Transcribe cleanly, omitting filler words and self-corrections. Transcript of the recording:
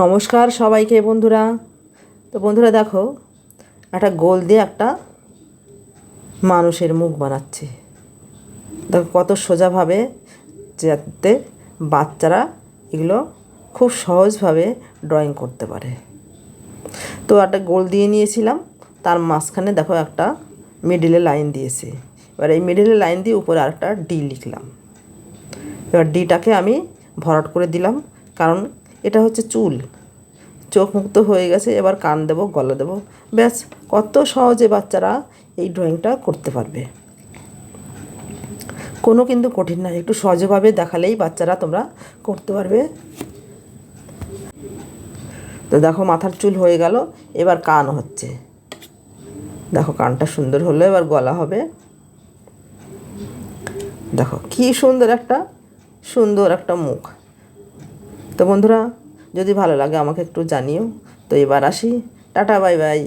নমস্কার সবাইকে বন্ধুরা। তো বন্ধুরা দেখো, একটা গোল দিয়ে একটা মানুষের মুখ বানাচ্ছি। দেখো কত সোজাভাবে, যাতে বাচ্চারা এগুলো খুব সহজভাবে ড্রয়িং করতে পারে। তো একটা গোল দিয়ে নিয়েছিলাম, তার মাঝখানে দেখো একটা মিডিলে লাইন দিয়েছি। এবার এই মিডিলে লাইন দিয়ে উপরে আরেকটা ডি লিখলাম। এবার ডিটাকে আমি ভরাট করে দিলাম, কারণ এটা হচ্ছে চুল। চোখ মুক্ত হয়ে গেছে, এবার কান দেবো, গলা দেবো, ব্যাস। কত সহজে বাচ্চারা এই ড্রয়িংটা করতে পারবে, কোনো কিন্তু কঠিন না। একটু সহজভাবে দেখালেই বাচ্চারা তোমরা করতে পারবে। তো দেখো মাথার চুল হয়ে গেল, এবার কান হচ্ছে। দেখো কানটা সুন্দর হলো, এবার গলা হবে। দেখো কি সুন্দর একটা মুখ। তো বন্ধুরা, যদি ভালো লাগে আমাকে একটু জানিও। তো এবার আসি, টাটা, বাই বাই।